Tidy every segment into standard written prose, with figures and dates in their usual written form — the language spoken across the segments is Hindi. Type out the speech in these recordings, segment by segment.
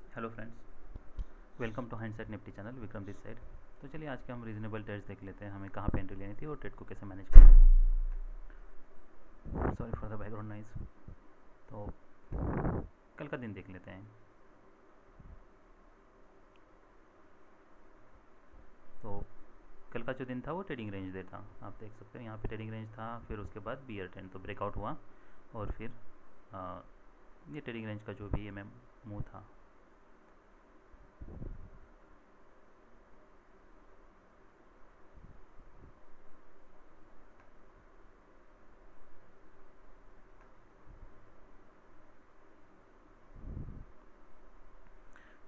Hello friends, welcome to hindsight nifty channel. Vikram this side. तो चलिए आज के हम रीजनेबल ट्रेड्स देख लेते हैं, हमें कहाँ पे एंट्री लेनी थी और ट्रेड को कैसे मैनेज करना था। Sorry for the background noise. तो कल का दिन देख लेते हैं। तो कल का जो दिन था वो ट्रेडिंग रेंज डे था। आप देख सकते हैं यहाँ पे ट्रेडिंग रेंज था, फिर उसके बाद बियर ट्रेंड तो ब्रेकआउट हुआ और फिर आ, ये ट्रेडिंग रेंज का जो भी ये मूव था।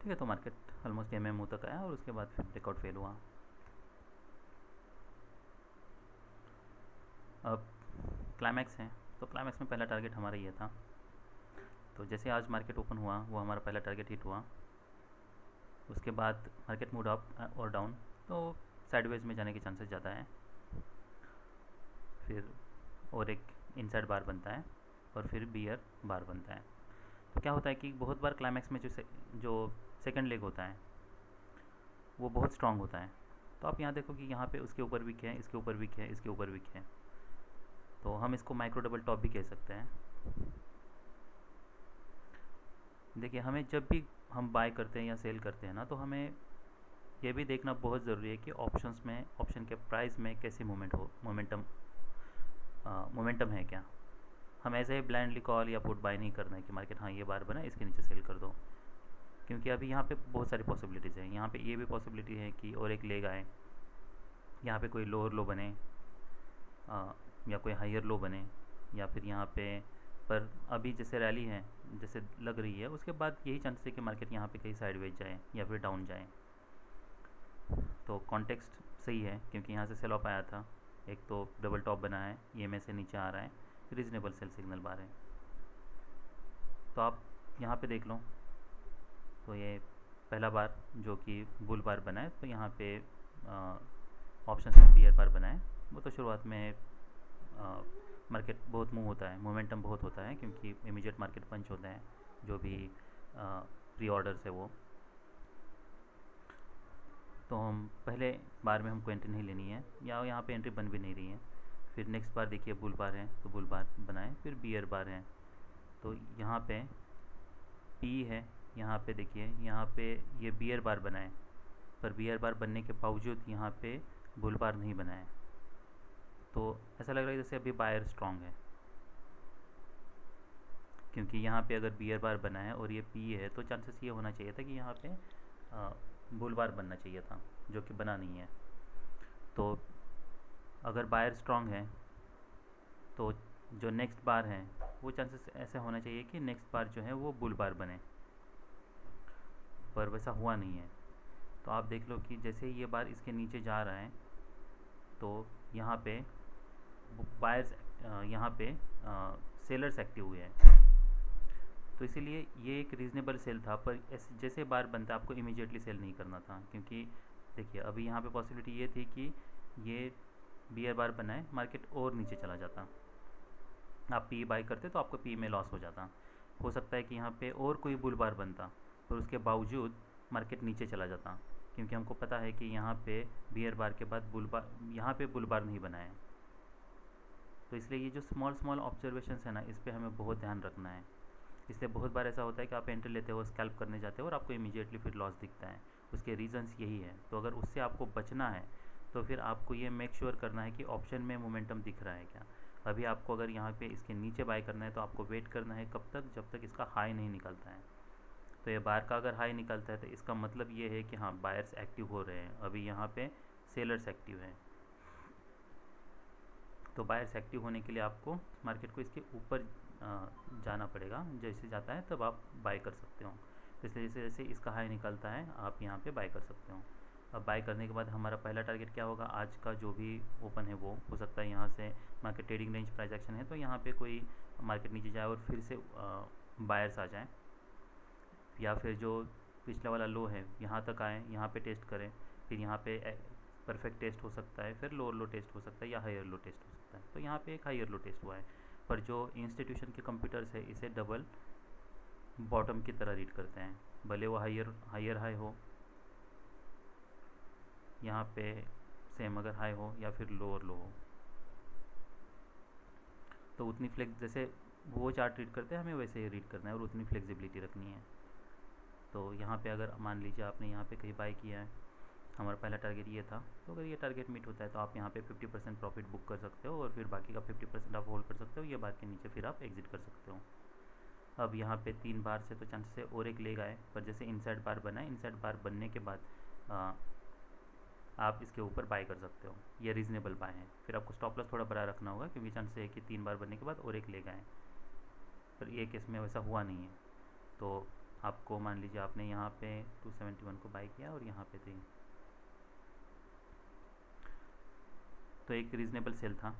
ठीक है, तो मार्केट ऑलमोस्ट एम मूव तक आया और उसके बाद फिर ब्रेकआउट फेल हुआ। अब क्लाइमैक्स है, तो क्लाइमैक्स में पहला टारगेट हमारा ये था। तो जैसे आज मार्केट ओपन हुआ वो हमारा पहला टारगेट हिट हुआ। उसके बाद मार्केट मूड अप और डाउन, तो साइडवेज में जाने के चांसेस ज़्यादा हैं। फिर और एक इनसाइड बार बनता है और फिर बियर बार बनता है। तो क्या होता है कि बहुत बार क्लाइमैक्स में जो सेकंड लेग होता है वो बहुत स्ट्रांग होता है। तो आप यहाँ देखो कि यहाँ पे उसके ऊपर विक है, इसके ऊपर विक है, इसके ऊपर विक है। तो हम इसको माइक्रो डबल टॉप भी कह सकते हैं। देखिए, हमें जब भी हम बाय करते हैं या सेल करते हैं ना, तो हमें ये भी देखना बहुत ज़रूरी है कि ऑप्शंस में, ऑप्शन के प्राइस में कैसी मोमेंटम है क्या। हम ऐसे ही ब्लाइंडली कॉल या पुट बाय नहीं करना है कि मार्केट हाँ ये बार बना इसके नीचे सेल कर दो। क्योंकि अभी यहाँ पे बहुत सारी पॉसिबिलिटीज़ हैं। यहाँ पे ये भी पॉसिबिलिटी है कि और एक लेग आए, यहाँ पे कोई लोअर लो बने, या कोई हायर लो बने, या फिर यहाँ पे पर अभी जैसे रैली है जैसे लग रही है, उसके बाद यही चांसेस है कि मार्केट यहाँ पे कहीं साइडवेज जाए या फिर डाउन जाए। तो कॉन्टेक्स्ट सही है क्योंकि यहाँ से सेल ऑफ आया था, एक तो डबल टॉप बना है, ये में से नीचे आ रहा है, रीजनेबल सेल सिग्नल बार है। तो आप यहाँ पे देख लो, तो ये पहला बार जो कि बुल बार बना है, तो यहाँ पे ऑप्शन में बियर बार बना है। वो तो शुरुआत में मार्केट बहुत मूव होता है, मोमेंटम बहुत होता है क्योंकि इमीडिएट मार्केट पंच होते हैं जो भी प्री ऑर्डर्स है वो। तो हम पहले बार में हमको एंट्री नहीं लेनी है, या यहाँ पे एंट्री बन भी नहीं रही है। फिर नेक्स्ट बार देखिए बुल बार है तो बुल बार बनाए, फिर बियर बार है। तो यहाँ पे पी है, यहाँ पे देखिए यहाँ पे ये बियर बार बनाए, पर बियर बार बनने के बावजूद यहाँ पे बुल बार नहीं बनाए। तो ऐसा लग रहा है जैसे अभी बायर स्ट्रांग है, क्योंकि यहाँ पे अगर बियर बार बना है और ये पी है तो चांसेस ये होना चाहिए था कि यहाँ पे बुल बार बनना चाहिए था, जो कि बना नहीं है। तो अगर बायर स्ट्रांग है तो जो नेक्स्ट बार है वो चांसेस ऐसे होना चाहिए कि नेक्स्ट बार जो है वो बुल बार बने, पर वैसा हुआ नहीं है। तो आप देख लो कि जैसे ही ये बार इसके नीचे जा रहा है तो यहाँ पे बायर्स, यहाँ पे सेलर्स एक्टिव हुए हैं। तो इसीलिए ये एक रीज़नेबल सेल था, पर जैसे बार बनता आपको इमीडिएटली सेल नहीं करना था। क्योंकि देखिए अभी यहाँ पे पॉसिबिलिटी ये थी कि ये बियर बार बनाए, मार्केट और नीचे चला जाता, आप पी बाई करते तो आपको पी में लॉस हो जाता। हो सकता है कि यहाँ पे और कोई बुल बार बनता, पर उसके बावजूद मार्केट नीचे चला जाता, क्योंकि हमको पता है कि यहाँ पे बियर बार के बाद बुल बार, यहाँ पे बुल बार नहीं बना है। तो इसलिए ये जो स्मॉल स्मॉल ऑब्जर्वेशंस है ना, इस पर हमें बहुत ध्यान रखना है। इसलिए बहुत बार ऐसा होता है कि आप एंट्री लेते हो, स्कैल्प करने जाते हो और आपको इमीडिएटली फिर लॉस दिखता है। उसके रीजंस यही है। तो अगर उससे आपको बचना है तो फिर आपको ये मेक श्योर करना है कि ऑप्शन में मोमेंटम दिख रहा है क्या। अभी आपको अगर यहाँ पे इसके नीचे बाय करना है तो आपको वेट करना है कब तक, जब तक इसका हाई नहीं निकलता है। तो ये बार का अगर हाई निकलता है तो इसका मतलब ये है कि हाँ बायर्स एक्टिव हो रहे हैं, अभी यहाँ पे सेलर्स एक्टिव हैं। तो बायर्स एक्टिव होने के लिए आपको मार्केट को इसके ऊपर जाना पड़ेगा, जैसे जाता है तब आप बाय कर सकते हो। तो इसलिए जैसे जैसे इसका हाई निकलता है आप यहाँ पे बाय कर सकते हो। अब बाय करने के बाद हमारा पहला टारगेट क्या होगा, आज का जो भी ओपन है वो हो सकता है यहाँ से market trading range price action है तो यहाँ पे कोई मार्केट नीचे जाए और फिर से बायर्स आ जाएँ, या फिर जो पिछला वाला लो है यहाँ तक आए, यहाँ पे टेस्ट करें, फिर यहाँ पे परफेक्ट टेस्ट हो सकता है, फिर लोअर लो टेस्ट हो सकता है या हायर लो टेस्ट हो सकता है। तो यहाँ पे एक हायर लो टेस्ट हुआ है, पर जो इंस्टीट्यूशन के कंप्यूटर्स है इसे डबल बॉटम की तरह रीड करते हैं। भले वो हायर हाई हो, यहाँ पे सेम अगर हाई हो या फिर लोअर लो हो, तो उतनी फ्लेक्स जैसे वो चार्ट रीड करते हैं हमें वैसे ही रीड करना है और उतनी फ्लेक्सिबिलिटी रखनी है। तो यहाँ पे अगर मान लीजिए आपने यहाँ पे कहीं बाय किया है, हमारा पहला टारगेट ये था, तो अगर ये टारगेट मीट होता है तो आप यहाँ पे 50% प्रॉफिट बुक कर सकते हो और फिर बाकी का 50% आप होल्ड कर सकते हो, ये बार के नीचे फिर आप एग्जिट कर सकते हो। अब यहाँ पे 3 बार से तो चांसेस है और एक लेग आए, पर जैसे इनसाइड बार बना है, इनसाइड बार बनने के बाद आप इसके ऊपर बाय कर सकते हो, ये रीज़नेबल बाय है। फिर आपको स्टॉप लॉस थोड़ा बड़ा रखना होगा क्योंकि चांसेस है कि 3 बार बनने के बाद और एक लेग आए, पर ये केस में वैसा हुआ नहीं है। तो आपको मान लीजिए आपने यहाँ पे 271 को बाय किया और यहाँ पे 3, तो एक रीज़नेबल सेल था।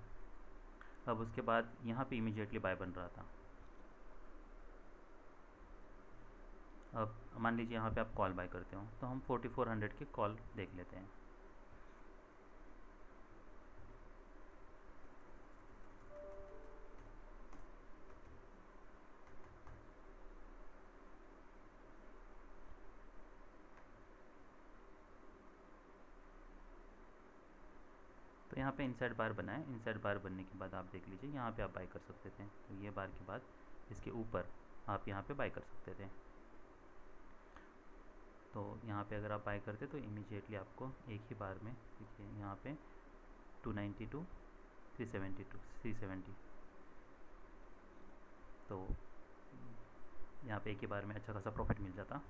अब उसके बाद यहाँ पे इमीडिएटली बाय बन रहा था। अब मान लीजिए यहाँ पे आप कॉल बाय करते हो, तो हम 4400 की कॉल देख लेते हैं। तो यहाँ पे इनसाइड बार बना है, इनसाइड बार बनने के बाद आप देख लीजिए यहाँ पे आप बाय कर सकते थे, तो ये बार के बाद इसके ऊपर आप यहाँ पे बाय कर सकते थे। तो यहाँ पे अगर आप बाय करते तो इमीडिएटली आपको एक ही बार में देखिए यहाँ पे 292 370, तो यहाँ पे एक ही बार में अच्छा खासा प्रॉफिट मिल जाता।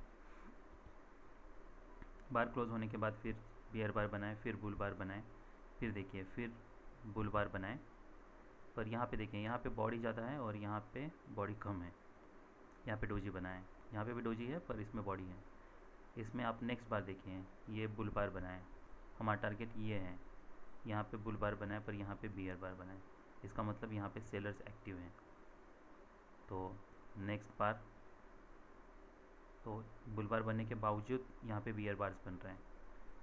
बार क्लोज होने के बाद फिर बियर बार बनाए, फिर बुल बार बनाए, फिर देखिए फिर बुल बार बनाए, पर यहाँ पे देखिए यहाँ पे बॉडी ज़्यादा है और यहाँ पे बॉडी कम है। यहाँ पे डोजी बना है, यहाँ पे भी डोजी है पर इसमें बॉडी है। इसमें आप नेक्स्ट बार देखिए ये बुल बार बनाए, हमारा टारगेट ये है, यहाँ पे बुल बार बनाए पर यहाँ पे बियर बार बनाए, इसका मतलब यहाँ पे सेलर्स एक्टिव हैं। तो नेक्स्ट बार तो बुल बार बनने के बावजूद यहाँ पे बियर बार्स बन रहे हैं,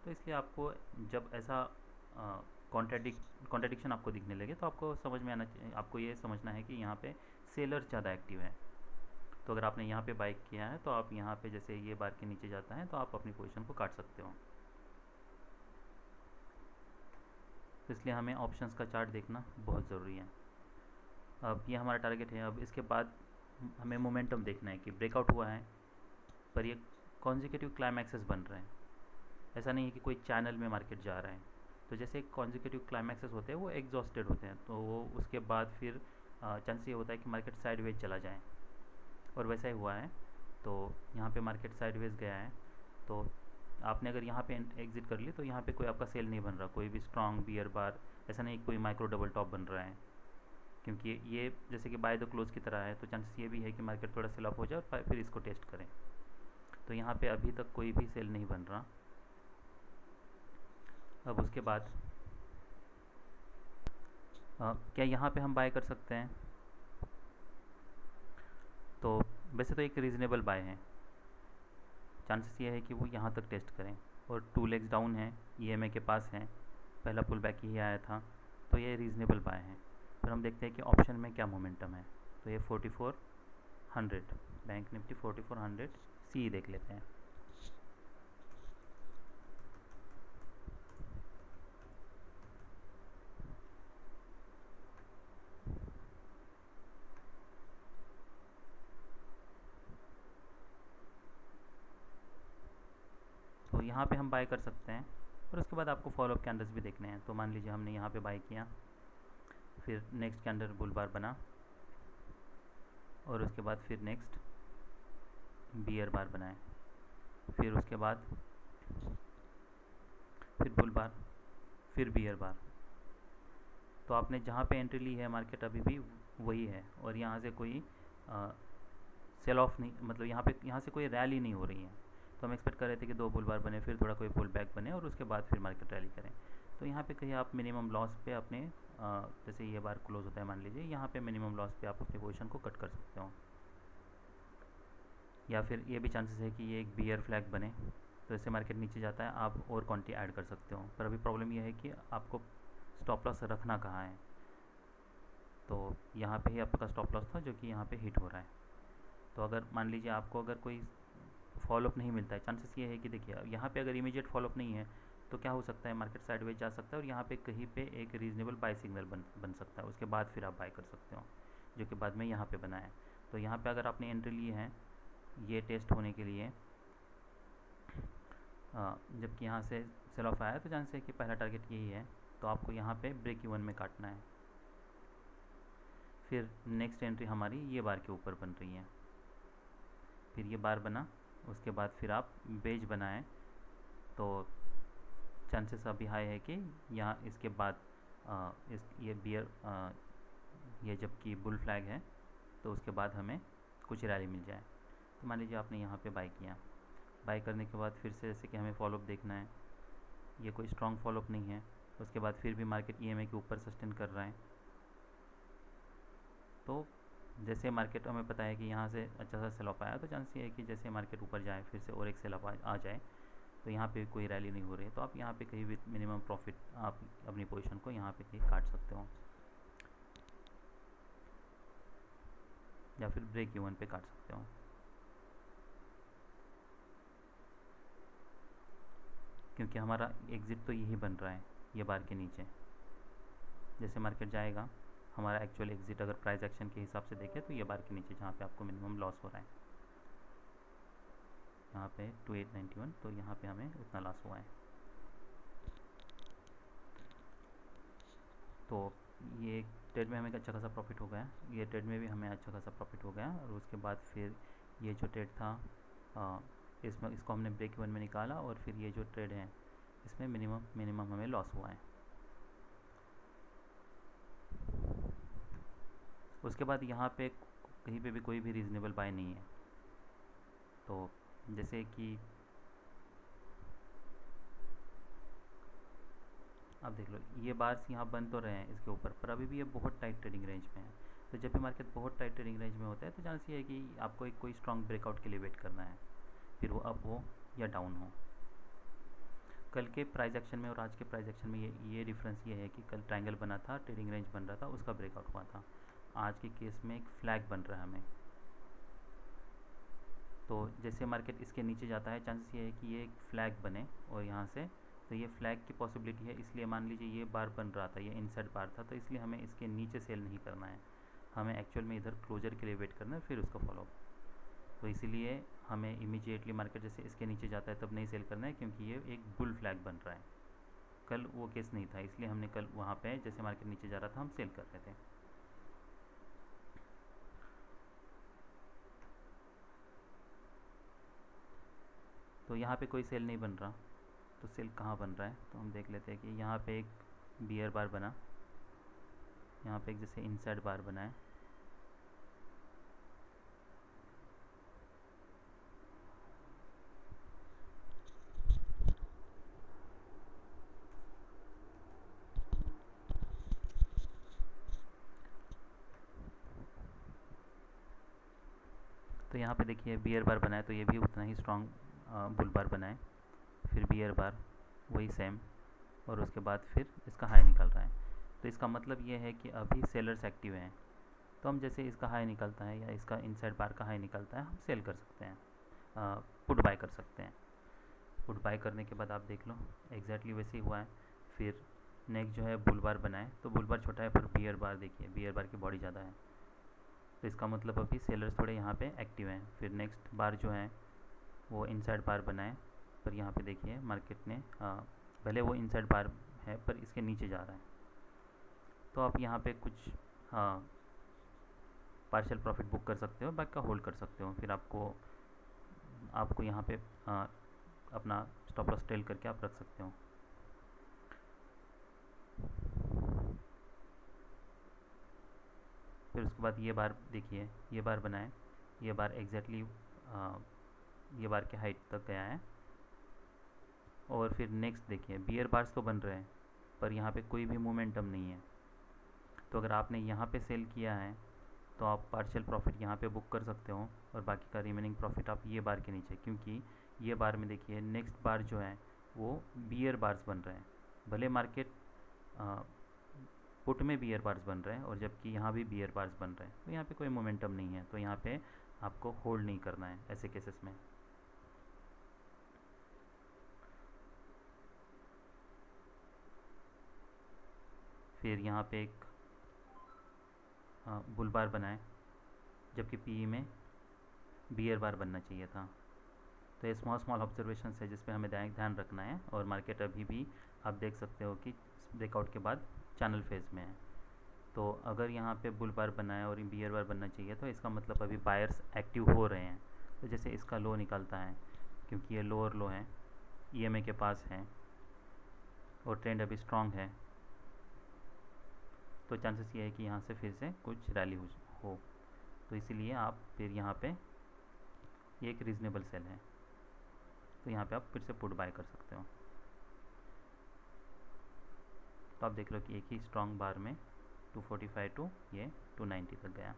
तो इसलिए आपको जब ऐसा कॉन्ट्राडिक्शन आपको दिखने लगे तो आपको समझ में आना चाहिए, आपको ये समझना है कि यहाँ पे सेलर ज़्यादा एक्टिव है। तो अगर आपने यहाँ पे बाय किया है तो आप यहाँ पे जैसे ये बार के नीचे जाता है तो आप अपनी पोजीशन को काट सकते हो। तो इसलिए हमें ऑप्शंस का चार्ट देखना बहुत ज़रूरी है। अब ये हमारा टारगेट है, अब इसके बाद हमें मोमेंटम देखना है कि ब्रेकआउट हुआ है पर ये कॉन्जिक्यूटिव क्लाइमैक्सेस बन रहे हैं। ऐसा नहीं है कि कोई चैनल में मार्केट जा रहा है। तो जैसे कॉन्जिक्यूटिव क्लाइमैक्सेस होते हैं वो एग्जॉस्टेड होते हैं, तो वो उसके बाद फिर चांस ये होता है कि मार्केट साइडवेज चला जाए, और वैसा ही हुआ है। तो यहाँ पे मार्केट साइडवेज गया है, तो आपने अगर यहाँ पे एग्जिट कर ली तो यहाँ पे कोई आपका सेल नहीं बन रहा, कोई भी स्ट्रॉन्ग बियर बार ऐसा नहीं, कोई माइक्रो डबल टॉप बन रहा है, क्योंकि ये जैसे कि बाय द क्लोज की तरह है। तो चांसेस ये भी है कि मार्केट थोड़ा सेल ऑफ हो जाए और फिर इसको टेस्ट करें। तो यहाँ पे अभी तक कोई भी सेल नहीं बन रहा। अब उसके बाद क्या यहाँ पे हम बाय कर सकते हैं? तो वैसे तो एक रीज़नेबल बाय है, चांसेस ये है कि वो यहाँ तक टेस्ट करें, और 2 लेग्स डाउन है, ईएमए के पास है, पहला पुल बैक ही आया था, तो ये रीज़नेबल बाय है। फिर हम देखते हैं कि ऑप्शन में क्या मोमेंटम है। तो ये 4400 बैंक निफ्टी 4400 सी देख लेते हैं। तो यहाँ पे हम बाय कर सकते हैं, और उसके बाद आपको फॉलोअप कैंडल्स भी देखने हैं। तो मान लीजिए हमने यहाँ पे बाय किया, फिर नेक्स्ट कैंडल बुल बार बना, और उसके बाद फिर नेक्स्ट बियर बार बनाए, फिर उसके बाद फिर बुल बार, फिर बियर बार। तो आपने जहाँ पे एंट्री ली है मार्केट अभी भी वही है, और यहाँ से कोई सेल ऑफ नहीं, मतलब यहाँ से कोई रैली नहीं हो रही है। तो हम एक्सपेक्ट कर रहे थे कि 2 बुल बार बने, फिर थोड़ा कोई पुल बैक बने और उसके बाद फिर मार्केट रैली करें। तो यहाँ पे कहीं आप मिनिमम लॉस पे अपने जैसे ये बार क्लोज होता है मान लीजिए, यहाँ पे मिनिमम लॉस पे आप अपनी पोजीशन को कट कर सकते हो। या फिर ये भी चांसेस है कि ये एक बियर फ्लैग बने, तो जैसे मार्केट नीचे जाता है आप और क्वांटिटी ऐड कर सकते हो। पर अभी प्रॉब्लम ये है कि आपको स्टॉप लॉस रखना कहाँ है। तो यहाँ पे ही आपका स्टॉप लॉस था जो कि यहाँ पे हिट हो रहा है। तो अगर मान लीजिए आपको अगर कोई फॉलोअप नहीं मिलता है, चांसेस ये है कि देखिए यहाँ पे अगर इमीडिएट फॉलोअप नहीं है तो क्या हो सकता है, मार्केट साइडवेज जा सकता है और यहाँ पे कहीं पे एक रीजनेबल बाय सिग्नल बन सकता है, उसके बाद फिर आप बाय कर सकते हो, जो कि बाद में यहाँ पे बना है। तो यहाँ पे अगर आपने एंट्री ली है ये टेस्ट होने के लिए, जबकि यहाँ से सेल ऑफ आया तो चांस है कि पहला टारगेट यही है, तो आपको यहाँ पे ब्रेक इवन में काटना है। फिर नेक्स्ट एंट्री हमारी ये बार के ऊपर बन रही है, फिर ये बार बना, उसके बाद फिर आप बेज बनाएं तो चांसेस अभी हाई है कि यहाँ इसके बाद ये बियर ये जबकि बुल फ्लैग है तो उसके बाद हमें कुछ रैली मिल जाए। तो मान लीजिए आपने यहाँ पे बाय किया, बाय करने के बाद फिर से जैसे कि हमें फॉलोअप देखना है, ये कोई स्ट्रॉन्ग फॉलोअप नहीं है, उसके बाद फिर भी मार्केट ईएमए के ऊपर सस्टेन कर रहा है। तो जैसे मार्केट हमें पता है कि यहाँ से अच्छा सा सेल ऑफ आया तो चांस ये है कि जैसे मार्केट ऊपर जाए फिर से और एक सेल ऑफ आ जाए, तो यहाँ पे कोई रैली नहीं हो रही है, तो आप यहाँ पे कहीं भी मिनिमम प्रॉफिट आप अपनी पोजीशन को यहाँ पे कहीं काट सकते हो या फिर ब्रेक इवन पे काट सकते हो। क्योंकि हमारा एग्ज़िट तो यही बन रहा है, ये बार के नीचे जैसे मार्केट जाएगा हमारा एक्चुअल एग्ज़िट अगर प्राइस एक्शन के हिसाब से देखें तो ये बार के नीचे जहाँ पे आपको मिनिमम लॉस हो रहा है, यहाँ पे 2891, तो यहाँ पे हमें उतना लॉस हुआ है। तो ये ट्रेड में हमें अच्छा खासा प्रॉफिट हो गया, ये ट्रेड में भी हमें अच्छा खासा प्रॉफिट हो गया, और उसके बाद फिर ये जो ट्रेड था इसको हमने ब्रेक इवन में निकाला, और फिर ये जो ट्रेड है इसमें मिनिमम हमें लॉस हुआ है। उसके बाद यहाँ पे कहीं पे भी कोई भी रीज़नेबल बाय नहीं है, तो जैसे कि अब देख लो ये बार्स यहाँ बन तो रहे हैं इसके ऊपर, पर अभी भी ये बहुत टाइट ट्रेडिंग रेंज में है। तो जब भी मार्केट बहुत टाइट ट्रेडिंग रेंज में होता है तो चांस ये है कि आपको एक कोई स्ट्रॉन्ग ब्रेकआउट के लिए वेट करना है, फिर वो अप हो या डाउन हो। कल के प्राइस एक्शन में और आज के प्राइस एक्शन में ये डिफरेंस ये है कि कल ट्रायंगल बना था, ट्रेडिंग रेंज बन रहा था, उसका ब्रेकआउट हुआ था। आज के केस में एक फ्लैग बन रहा है हमें, तो जैसे मार्केट इसके नीचे जाता है चांसेस ये है कि ये एक फ्लैग बने और यहाँ से, तो ये फ्लैग की पॉसिबिलिटी है, इसलिए मान लीजिए ये बार बन रहा था, ये इनसाइड बार था, तो इसलिए हमें इसके नीचे सेल नहीं करना है, हमें एक्चुअल में इधर क्लोजर के लिए वेट करना है फिर उसका फॉलो। तो इसीलिए हमें इमीडिएटली मार्केट जैसे इसके नीचे जाता है तब नहीं सेल करना है, क्योंकि ये एक बुल फ्लैग बन रहा है। कल वो केस नहीं था, इसलिए हमने कल वहाँ पे जैसे मार्केट नीचे जा रहा था हम सेल कर रहे थे। तो यहाँ पे कोई सेल नहीं बन रहा, तो सेल कहाँ बन रहा है तो हम देख लेते हैं कि यहाँ पे एक बियर बार बना, यहाँ पे एक जैसे इनसाइड बार बना है, तो यहाँ पे देखिए बियर बार बना है, तो ये भी उतना ही स्ट्रॉन्ग बुल बार बना है, फिर बियर बार वही सेम, और उसके बाद फिर इसका हाई निकल रहा है। तो इसका मतलब ये है कि अभी सेलर्स एक्टिव हैं, तो हम जैसे इसका हाई निकलता है या इसका इनसाइड बार का हाई निकलता है हम सेल कर सकते हैं, पुट बाय कर सकते हैं। पुट बाय करने के बाद आप देख लो एग्जैक्टली वैसे ही हुआ है। फिर नेक्स्ट जो है बुल बार बनाए, तो बुल बार छोटा है पर बियर बार देखिए बियर बार की बॉडी ज़्यादा है, तो इसका मतलब अभी सेलर्स थोड़े यहाँ पे एक्टिव हैं। फिर नेक्स्ट बार जो है वो इनसाइड बार बनाए, पर यहाँ पे देखिए मार्केट ने भले वो इनसाइड बार है पर इसके नीचे जा रहा है, तो आप यहाँ पे कुछ पार्शियल प्रॉफिट बुक कर सकते हो, बाकी का होल्ड कर सकते हो। फिर आपको यहाँ पे अपना स्टॉप लॉस टेल करके आप रख सकते हो। फिर उसके बाद ये बार देखिए ये बार बनाए, ये बार एग्जैक्टली ये बार के हाइट तक गया है, और फिर नेक्स्ट देखिए बियर बार्स तो बन रहे हैं पर यहाँ पे कोई भी मोमेंटम नहीं है। तो अगर आपने यहाँ पे सेल किया है तो आप पार्शियल प्रॉफिट यहाँ पे बुक कर सकते हो, और बाकी का रिमेनिंग प्रॉफिट आप ये बार के नीचे, क्योंकि ये बार में देखिए नेक्स्ट बार जो है वो बियर बार्स बन रहे हैं, भले मार्केट पुट में बियर बार्स बन रहे हैं और जबकि यहाँ भी बियर बार्स बन रहे हैं, तो यहाँ पे कोई मोमेंटम नहीं है, तो यहाँ पे आपको होल्ड नहीं करना है ऐसे केसेस में। फिर यहाँ पे एक बुल बार बनाए, जबकि पीई में बियर बार बनना चाहिए था। तो ये स्मॉल स्मॉल ऑब्जर्वेशन है जिस पे हमें ध्यान रखना है। और मार्केट अभी भी आप देख सकते हो कि ब्रेकआउट के बाद चैनल फेज में है। तो अगर यहाँ पे बुल बार बना है और बियर बार बनना चाहिए तो इसका मतलब अभी बायर्स एक्टिव हो रहे हैं। तो जैसे इसका लो निकलता है, क्योंकि ये लोअर लो है, ईएमए के पास है और ट्रेंड अभी स्ट्रांग है, तो चांसेस ये है कि यहाँ से फिर से कुछ रैली हो। तो इसीलिए आप फिर यहाँ पे ये एक रीज़नेबल सेल है, तो यहाँ पे आप फिर से पुट बाय कर सकते हो। तो आप देख लो कि एक ही स्ट्रांग बार में 245 टू ये 290 तक गया।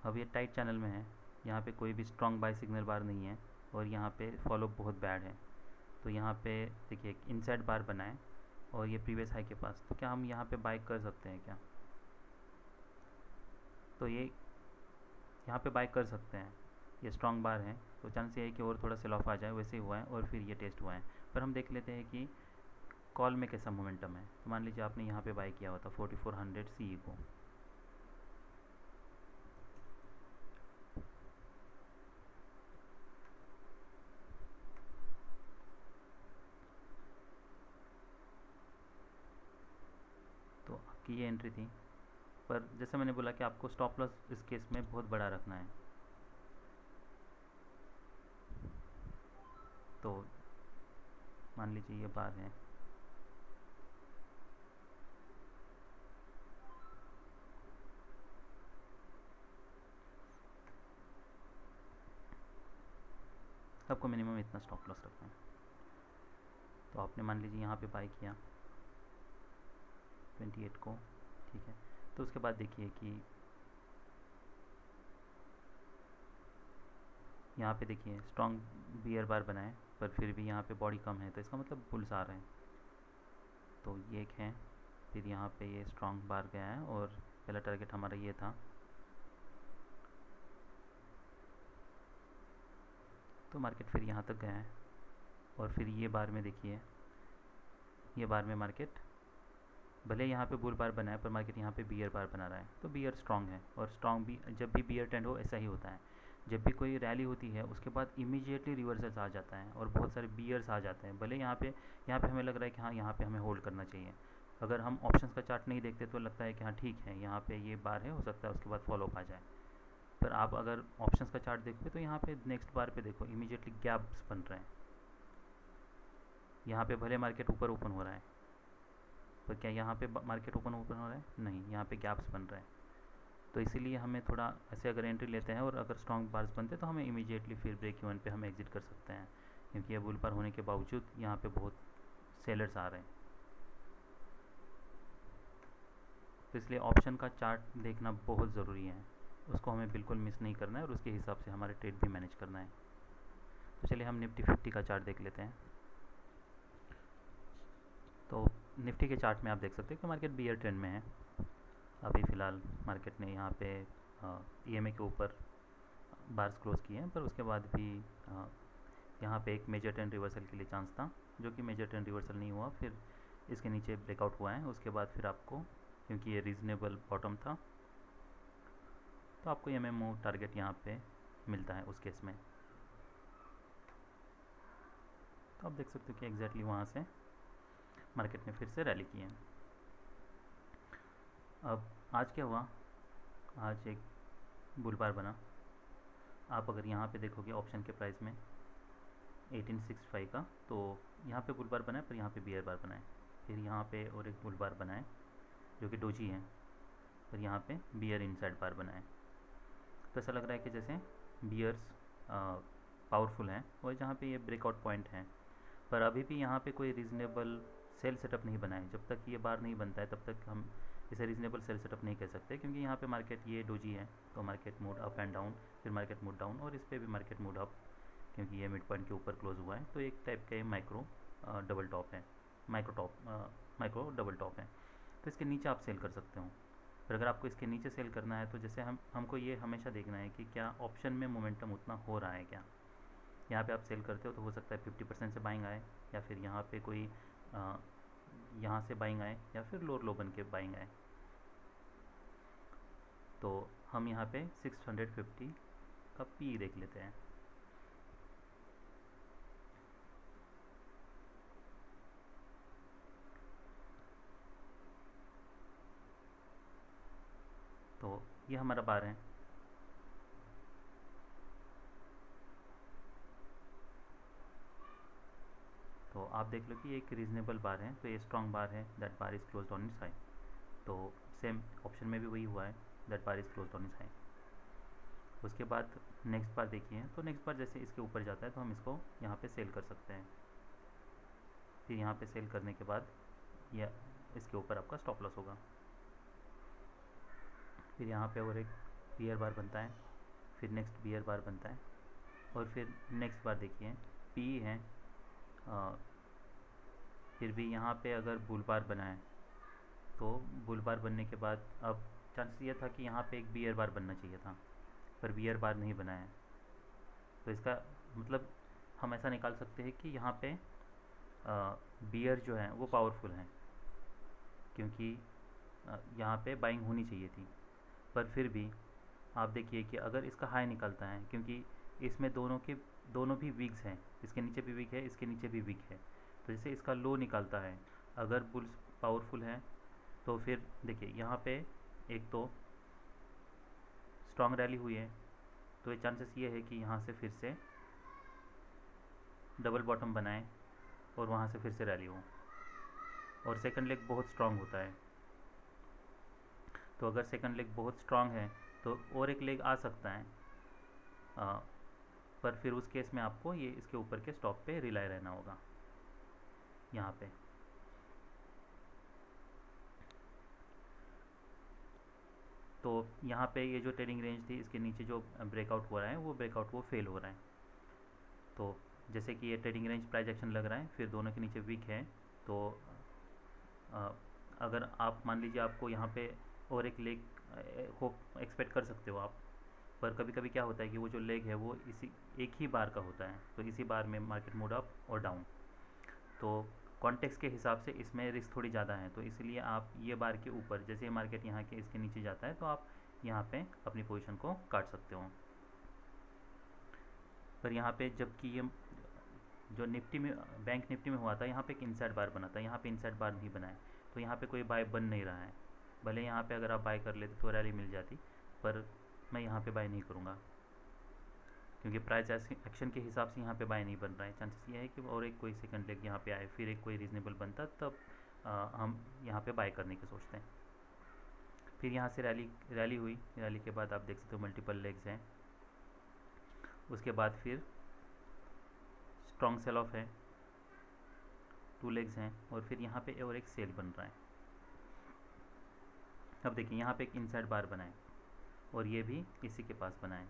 अब ये टाइट चैनल में है, यहाँ पे कोई भी स्ट्रांग बाय सिग्नल बार नहीं है और यहाँ पे फॉलो बहुत बैड है। तो यहाँ पे देखिए एक इनसाइड बार बनाए और ये प्रीवियस हाई के पास, तो क्या हम यहाँ पे बाय कर सकते हैं क्या? तो ये यहाँ पे बाय कर सकते हैं, ये स्ट्रांग बार है, तो चांस ये है कि और थोड़ा सेल ऑफ आ जाए, वैसे ही हुआ है और फिर ये टेस्ट हुआ है। पर हम देख लेते हैं कि कॉल में कैसा मोमेंटम है। तो मान लीजिए आपने यहाँ पे बाय किया हुआ था 4400 CE को, तो आपकी ये एंट्री थी। पर जैसे मैंने बोला कि आपको स्टॉप लॉस इस केस में बहुत बड़ा रखना है। तो मान लीजिए ये बार है, आपको मिनिमम इतना स्टॉप लॉस रखना है। तो आपने मान लीजिए यहाँ पे बाय किया 28 को, ठीक है। तो उसके बाद देखिए कि यहाँ पे देखिए स्ट्रॉन्ग बियर बार बनाए, पर फिर भी यहाँ पे बॉडी कम है, तो इसका मतलब बुल्स आ रहे हैं। तो ये एक है, फिर यहाँ पे ये स्ट्रॉन्ग बार गया है और पहला टारगेट हमारा ये था। तो मार्केट फिर यहाँ तक गया है और फिर ये बार में देखिए, ये बार में मार्केट भले यहाँ पे बुल बार बना है पर मार्केट यहाँ पे बियर बार बना रहा है। तो बियर स्ट्रांग है और स्ट्रांग भी जब भी बियर ट्रेंड हो ऐसा ही होता है। जब भी कोई रैली होती है उसके बाद इमीडिएटली रिवर्सल्स आ जाता है और बहुत सारे बियर्स आ जाते हैं। भले यहाँ पे हमें लग रहा है कि हाँ यहाँ पे हमें होल्ड करना चाहिए। अगर हम ऑप्शंस का चार्ट नहीं देखते तो लगता है कि हाँ ठीक है यहाँ पे ये बार है, हो सकता है उसके बाद फॉलो अप आ जाए। पर आप अगर ऑप्शंस का चार्ट देखोगे तो यहाँ पे नेक्स्ट बार पे देखो इमीडिएटली गैप्स बन रहे हैं। यहाँ पे भले मार्केट ऊपर ओपन हो रहा है, पर क्या यहाँ पे मार्केट ओपन हो रहा है? नहीं, यहाँ पे गैप्स बन रहे हैं। तो इसीलिए हमें थोड़ा ऐसे अगर एंट्री लेते हैं और अगर स्ट्रॉन्ग बार्स बनते हैं तो हमें इमीडिएटली फिर ब्रेक इवन पे हम एग्जिट कर सकते हैं, क्योंकि ये बुल बार होने के बावजूद यहाँ पे बहुत सेलर्स आ रहे हैं। तो इसलिए ऑप्शन का चार्ट देखना बहुत ज़रूरी है, उसको हमें बिल्कुल मिस नहीं करना है और उसके हिसाब से हमारे ट्रेड भी मैनेज करना है। तो चलिए हम निफ्टी 50 का चार्ट देख लेते हैं। तो निफ्टी के चार्ट में आप देख सकते हैं कि मार्केट बियर ट्रेंड में है। अभी फ़िलहाल मार्केट ने यहाँ पे ईएमए के ऊपर बार्स क्लोज किए हैं, पर उसके बाद भी यहाँ पे एक मेजर ट्रेंड रिवर्सल के लिए चांस था, जो कि मेजर ट्रेंड रिवर्सल नहीं हुआ। फिर इसके नीचे ब्रेकआउट हुआ है, उसके बाद फिर आपको, क्योंकि ये रीज़नेबल बॉटम था, तो आपको एमएमओ टारगेट यहाँ पे मिलता है उस केस में। तो आप देख सकते हो कि एग्जैक्टली वहाँ से मार्केट ने फिर से रैली की है। अब आज क्या हुआ, आज एक बुल बार बना। आप अगर यहाँ पे देखोगे ऑप्शन के प्राइस में 1865 का, तो यहाँ पे बुल बार बना है पर यहाँ पे बियर बार बना है। फिर यहाँ पे और एक बुल बार बना है जो कि डोजी है, पर यहाँ पे बियर इनसाइड बार बना है। तो ऐसा लग रहा है कि जैसे बियर्स पावरफुल हैं और जहाँ पे ये ब्रेकआउट पॉइंट है। पर अभी भी यहाँ पे कोई रीज़नेबल सेल सेटअप नहीं बना है। जब तक ये बार नहीं बनता है तब तक हम इसे रीज़नेबल सेल सेटअप नहीं कह सकते, क्योंकि यहाँ पे मार्केट ये डोजी है, तो market mood up and down, फिर मार्केट मूड डाउन और इस पर भी मार्केट मूड अप, क्योंकि ये मिड पॉइंट के ऊपर क्लोज हुआ है। तो एक टाइप का ये माइक्रो डबल टॉप है, माइक्रो डबल टॉप है। तो इसके नीचे आप सेल कर सकते हो। पर अगर आपको इसके नीचे सेल करना है तो जैसे हमको ये हमेशा देखना है कि क्या ऑप्शन में मोमेंटम उतना हो रहा है क्या। यहाँ पे आप सेल करते हो तो हो सकता है 50% से बाइंग आए, या फिर यहाँ पे कोई यहाँ से बाइंग आए, या फिर लोअर लो बन के बाइंग आए। तो हम यहाँ पे 650 का पी देख लेते हैं। तो ये हमारा बार है। तो आप देख लो कि एक रीजनेबल बार है, तो ये स्ट्रॉन्ग बार है, that bar is closed on it's high. तो सेम ऑप्शन में भी वही हुआ है, that bar is closed on it's high. उसके बाद नेक्स्ट बार देखिए, तो नेक्स्ट बार जैसे इसके ऊपर जाता है तो हम इसको यहाँ पे सेल कर सकते हैं। फिर यहाँ पे सेल करने के बाद यह इसके ऊपर आपका स्टॉप लॉस होगा। फिर यहाँ पे और एक बियर बार बनता है, फिर नेक्स्ट बियर बार बनता है, और फिर नेक्स्ट बार देखिए पी है। फिर भी यहाँ पे अगर बुल बार बनाए तो बुल बार बनने के बाद अब चांस ये था कि यहाँ पे एक बियर बार बनना चाहिए था, पर बियर बार नहीं बनाया। तो इसका मतलब हम ऐसा निकाल सकते हैं कि यहाँ पे बियर जो है वो पावरफुल हैं, क्योंकि यहाँ पे बाइंग होनी चाहिए थी। पर फिर भी आप देखिए कि अगर इसका हाई निकलता है, क्योंकि इसमें दोनों भी वीक्स हैं, इसके नीचे भी वीक है, इसके नीचे भी वीक है। तो जैसे इसका लो निकलता है, अगर बुल्स पावरफुल है तो फिर देखिए यहाँ पे एक तो स्ट्रॉन्ग रैली हुई है, तो ये चांसेस ये है कि यहाँ से फिर से डबल बॉटम बनाए और वहाँ से फिर से रैली हो। और सेकंड लेग बहुत स्ट्रॉन्ग होता है, तो अगर सेकंड लेग बहुत स्ट्रॉन्ग है तो और एक लेग आ सकता है। पर फिर उस केस में आपको ये इसके ऊपर के स्टॉप पे रिलाई रहना होगा यहाँ पे। तो यहाँ पे ये जो ट्रेडिंग रेंज थी, इसके नीचे जो ब्रेकआउट हो रहा है वो ब्रेकआउट वो फेल हो रहा है। तो जैसे कि ये ट्रेडिंग रेंज प्राइस एक्शन लग रहा है, फिर दोनों के नीचे वीक है। तो अ, अगर आप मान लीजिए आपको यहाँ पे और एक लेग होप एक्सपेक्ट कर सकते हो आप, पर कभी कभी क्या होता है कि वो जो लेग है वो इसी एक ही बार का होता है, तो इसी बार में मार्केट मूड अप और डाउन। तो कॉन्टेक्स्ट के हिसाब से इसमें रिस्क थोड़ी ज़्यादा है, तो इसलिए आप ये बार के ऊपर जैसे मार्केट यहाँ के इसके नीचे जाता है तो आप यहाँ पे अपनी पोजीशन को काट सकते हो। पर यहाँ पे जबकि ये जो निफ्टी में बैंक निफ्टी में हुआ था, यहाँ पे एक इनसाइड बार बना था, यहाँ पे इनसाइड बार नहीं बना है, तो यहाँ पे कोई बाय बन नहीं रहा है। भले यहाँ पे अगर आप बाय कर लेते तो रैली मिल जाती, पर मैं यहाँ पे बाय नहीं करूँगा, क्योंकि प्राइस एक्शन के हिसाब से यहाँ पे बाय नहीं बन रहा है। चांसेस ये है कि और एक कोई सेकंड लेग यहाँ पे आए, फिर एक कोई रीज़नेबल बनता, तब हम यहाँ पे बाय करने की सोचते हैं। फिर यहाँ से रैली हुई, रैली के बाद आप देख सकते हो मल्टीपल लेग्स हैं। उसके बाद फिर स्ट्रॉन्ग सेल ऑफ है, 2 लेग्स हैं, और फिर यहाँ पे और एक सेल बन रहा है। अब देखिए यहाँ पे एक इनसाइड बार बनाए और ये भी इसी के पास बनाए,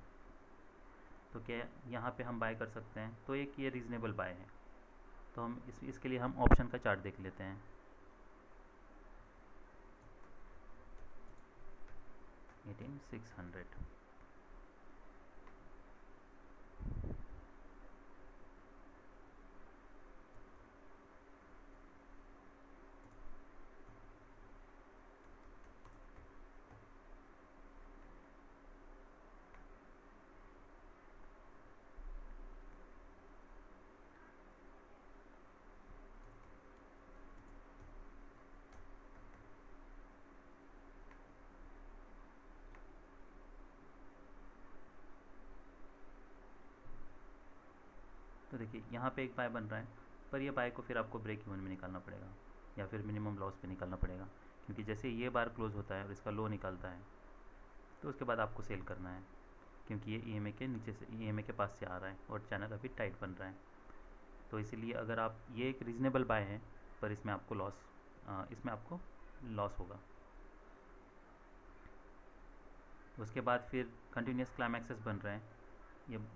तो क्या यहाँ पे हम बाय कर सकते हैं। तो एक ये रीज़नेबल बाय है, तो हम इसके लिए हम ऑप्शन का चार्ट देख लेते हैं। 18600 तो देखिए यहाँ पे एक बाय बन रहा है, पर ये बाय को फिर आपको ब्रेक इवन में निकालना पड़ेगा या फिर मिनिमम लॉस पे निकालना पड़ेगा, क्योंकि जैसे ये बार क्लोज होता है और इसका लो निकलता है तो उसके बाद आपको सेल करना है, क्योंकि ये ईएमए के नीचे से ईएमए के पास से आ रहा है और चैनल अभी टाइट बन रहा है। तो इसीलिए अगर आप ये एक रीज़नेबल बाय है, पर इसमें आपको लॉस होगा। उसके बाद फिर कंटिन्यूस क्लाइमैक्सेस बन रहे हैं,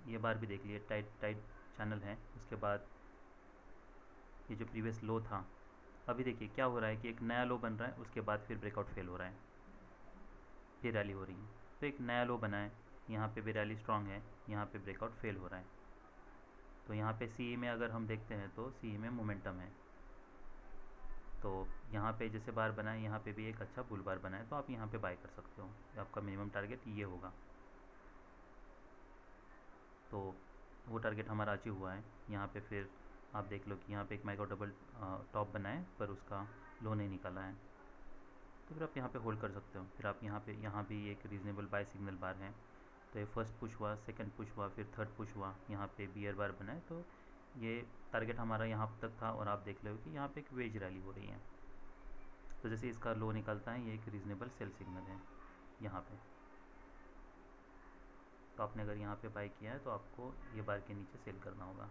ये बार भी देख लिए टाइट टाइट चैनल है। उसके बाद ये जो प्रीवियस लो था, अभी देखिए क्या हो रहा है कि एक नया लो बन रहा है, उसके बाद फिर ब्रेकआउट फेल हो रहा है, फिर रैली हो रही है। तो एक नया लो बना है, यहाँ पे भी रैली स्ट्रांग है, यहाँ पे ब्रेकआउट फेल हो रहा है। तो यहाँ पे सी में अगर हम देखते हैं तो सी में मोमेंटम है, तो यहाँ पे जैसे बार बनाए यहाँ पे भी एक अच्छा बुल बार बनाए, तो आप यहाँ पे बाय कर सकते हो। आपका मिनिमम टारगेट ये होगा। तो वो टारगेट हमारा अचीव हुआ है। यहाँ पे फिर आप देख लो कि यहाँ पे एक माइक्रो डबल टॉप बनाए पर उसका लो नहीं निकाला है, तो फिर आप यहाँ पे होल्ड कर सकते हो। फिर आप यहाँ भी एक रीजनेबल बाय सिग्नल बार है, तो ये फर्स्ट पुश हुआ, सेकंड पुश हुआ, फिर थर्ड पुश हुआ, यहाँ पे बियर बार बनाए, तो ये टारगेट हमारा यहाँ तक था। और आप देख लो कि यहाँ पे एक वेज रैली हो रही है, तो जैसे इसका लो निकलता है ये एक रीजनेबल सेल सिग्नल है यहाँ पे। तो आपने अगर यहाँ पे बाय किया है तो आपको ये बार के नीचे सेल करना होगा,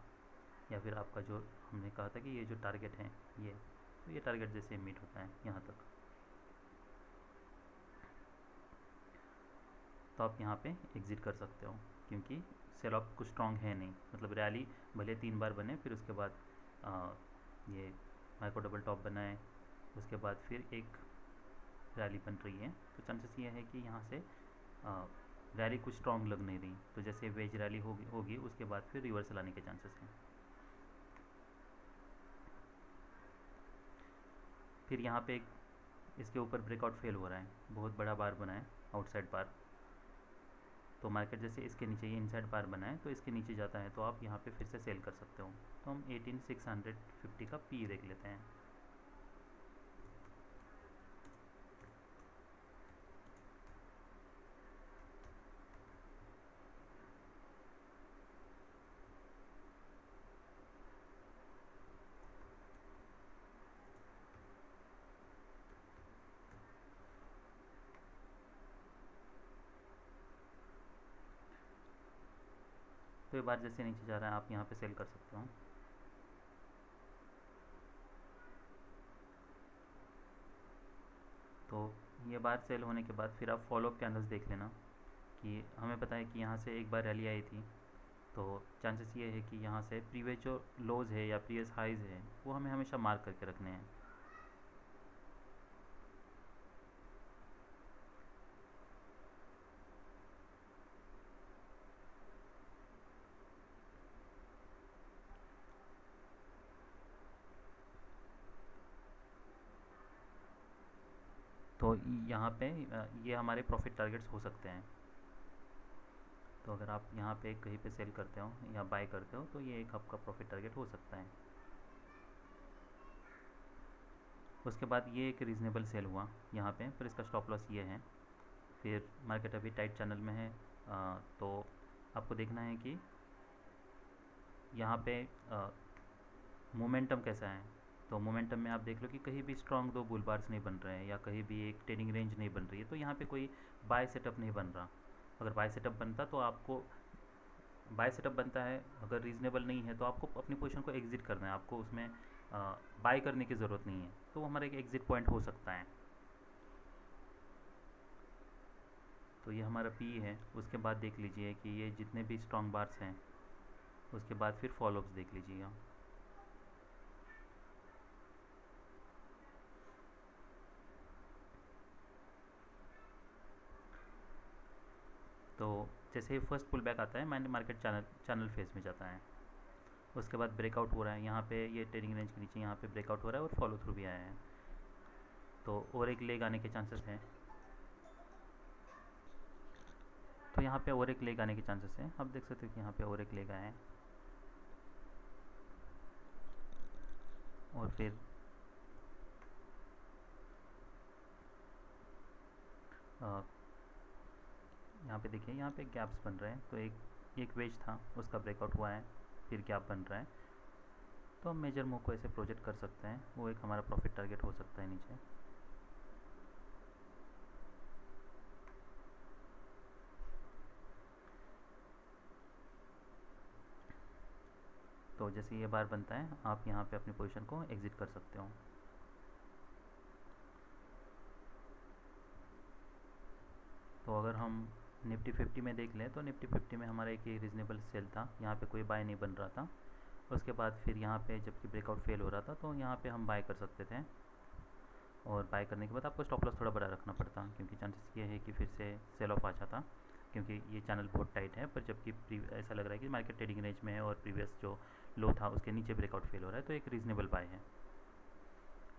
या फिर आपका जो हमने कहा था कि ये जो टारगेट है ये, तो ये टारगेट जैसे मीट होता है यहाँ तक, तो आप यहाँ पे एग्ज़िट कर सकते हो, क्योंकि सेल ऑफ कुछ स्ट्रॉन्ग है नहीं। मतलब रैली भले 3 बार बने, फिर उसके बाद ये माइक्रो डबल टॉप बनाए, उसके बाद फिर एक रैली बन रही है, तो चांसेस ये है कि यहाँ से रैली कुछ स्ट्रॉन्ग लग नहीं रही, तो जैसे वेज रैली होगी उसके बाद फिर रिवर्सल आने के चांसेस हैं। फिर यहाँ पे इसके ऊपर ब्रेकआउट फेल हो रहा है, बहुत बड़ा बार बना है आउटसाइड बार, तो मार्केट जैसे इसके नीचे ये इनसाइड बार बनाए तो इसके नीचे जाता है, तो आप यहाँ पे फिर से सेल कर सकते हो। तो हम 18650 का पी देख लेते हैं। तो ये बार जैसे नीचे जा रहा है आप यहाँ पे सेल कर सकते हो। तो ये बार सेल होने के बाद फिर आप फॉलोअप कैंडल्स देख लेना, कि हमें पता है कि यहाँ से एक बार रैली आई थी, तो चांसेस ये है कि यहाँ से प्रीवियस जो लोज़ है या प्रीवियस हाइज़ है वो हमें हमेशा मार्क करके रखने हैं। तो यहाँ पे ये हमारे प्रॉफिट टारगेट्स हो सकते हैं। तो अगर आप यहाँ पे कहीं पे सेल करते हो या बाय करते हो तो ये एक आपका प्रॉफिट टारगेट हो सकता है। उसके बाद ये एक रीज़नेबल सेल हुआ यहाँ पे, पर इसका स्टॉप लॉस ये है। फिर मार्केट अभी टाइट चैनल में है, तो आपको देखना है कि यहाँ पे मोमेंटम कैसा है। तो मोमेंटम में आप देख लो कि कहीं भी स्ट्रॉन्ग दो बुल बार्स नहीं बन रहे हैं, या कहीं भी एक ट्रेडिंग रेंज नहीं बन रही है, तो यहाँ पे कोई बाय सेटअप नहीं बन रहा। अगर बाय सेटअप बनता तो आपको बाय सेटअप बनता है, अगर रीज़नेबल नहीं है तो आपको अपनी पोजीशन को एग्ज़िट करना है, आपको उसमें बाय करने की ज़रूरत नहीं है, तो वो हमारा एक एग्ज़िट पॉइंट हो सकता है। तो ये हमारा पी है। उसके बाद देख लीजिए कि ये जितने भी स्ट्रॉन्ग बार्स हैं उसके बाद फिर फॉलोअप्स देख लीजिएगा। तो जैसे ही फर्स्ट पुल बैक आता है मैंने मार्केट चैनल फेस में जाता है, उसके बाद ब्रेकआउट हो रहा है यहाँ पे, ये ट्रेडिंग रेंज के नीचे यहाँ पे ब्रेकआउट हो रहा है और फॉलो थ्रू भी आया है, तो और एक लेग आने के चांसेस हैं। तो यहाँ पे और एक लेग आने के चांसेस हैं, आप देख सकते हो कि यहाँ पे और एक लेग आया है, और फिर यहाँ पे देखिए यहाँ पे गैप्स बन रहे हैं, तो एक वेज था उसका ब्रेकआउट हुआ है, फिर गैप बन रहा है, तो हम मेजर मूव को ऐसे प्रोजेक्ट कर सकते हैं, वो एक हमारा प्रॉफिट टारगेट हो सकता है नीचे। तो जैसे ये बार बनता है आप यहाँ पे अपनी पोजीशन को एग्ज़िट कर सकते हो। तो अगर हम निफ्टी 50 में देख लें तो निफ्टी 50 में हमारा एक रीज़नेबल सेल था, यहाँ पे कोई बाय नहीं बन रहा था। उसके बाद फिर यहाँ पे जबकि ब्रेकआउट फेल हो रहा था तो यहाँ पे हम बाय कर सकते थे, और बाय करने के बाद आपको स्टॉप लॉस थोड़ा बड़ा रखना पड़ता, क्योंकि चांसेस ये है कि फिर से सेल ऑफ आ जाता। क्योंकि ये चैनल बहुत टाइट है, पर जबकि ऐसा लग रहा है कि मार्केट ट्रेडिंग रेंज में है और प्रीवियस जो लो था उसके नीचे ब्रेकआउट फेल हो रहा है, तो एक रीज़नेबल बाय है।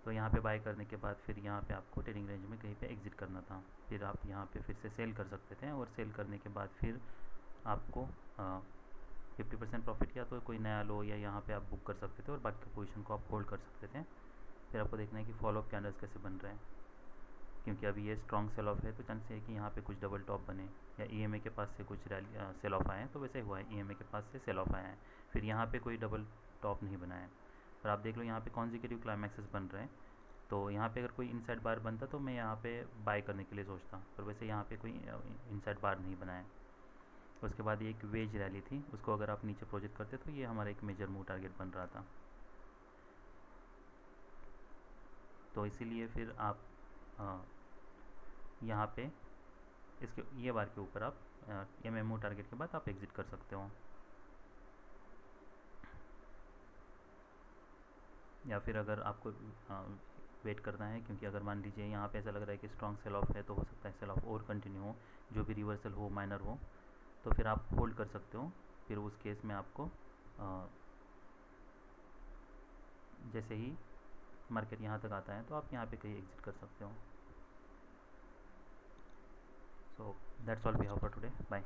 तो यहाँ पे बाय करने के बाद फिर यहाँ पे आपको ट्रेडिंग रेंज में कहीं पे एग्जिट करना था, फिर आप यहाँ पे फिर से सेल कर सकते थे, और सेल करने के बाद फिर आपको 50% प्रॉफिट या तो कोई नया लो या यहाँ पे आप बुक कर सकते थे और बाकी पोजीशन को आप होल्ड कर सकते थे। फिर आपको देखना है कि फॉलोअप कैंडल्स कैसे बन रहे हैं, क्योंकि अभी ये स्ट्रॉन्ग सेल ऑफ है तो चांस है कि यहाँ पे कुछ डबल टॉप बने या ईएमए के पास से कुछ रैली सेल ऑफ आए हैं, तो वैसे हुआ है, ईएमए के पास से सेल ऑफ आए हैं, फिर यहाँ पे कोई डबल टॉप नहीं बना है। और आप देख लो यहाँ पे कॉन्जिक्यूटिव क्लाइमैक्सेस बन रहे हैं, तो यहाँ पे अगर कोई इनसाइड बार बनता तो मैं यहाँ पे बाय करने के लिए सोचता, पर वैसे यहाँ पे कोई इनसाइड बार नहीं बना है। उसके बाद एक वेज रैली थी, उसको अगर आप नीचे प्रोजेक्ट करते तो ये हमारा एक मेजर मूव टारगेट बन रहा था। तो इसीलिए फिर आप यहाँ पे इसके ये बार के ऊपर आप एमएमओ टारगेट के बाद आप एग्जिट कर सकते हो, या फिर अगर आपको वेट करना है, क्योंकि अगर मान लीजिए यहाँ पे ऐसा लग रहा है कि स्ट्रॉन्ग सेल ऑफ है तो हो सकता है सेल ऑफ और कंटिन्यू हो, जो भी रिवर्सल हो माइनर हो, तो फिर आप होल्ड कर सकते हो। फिर उस केस में आपको जैसे ही मार्केट यहाँ तक आता है तो आप यहाँ पे कहीं एग्जिट कर सकते हो। So that's all we have for today, bye.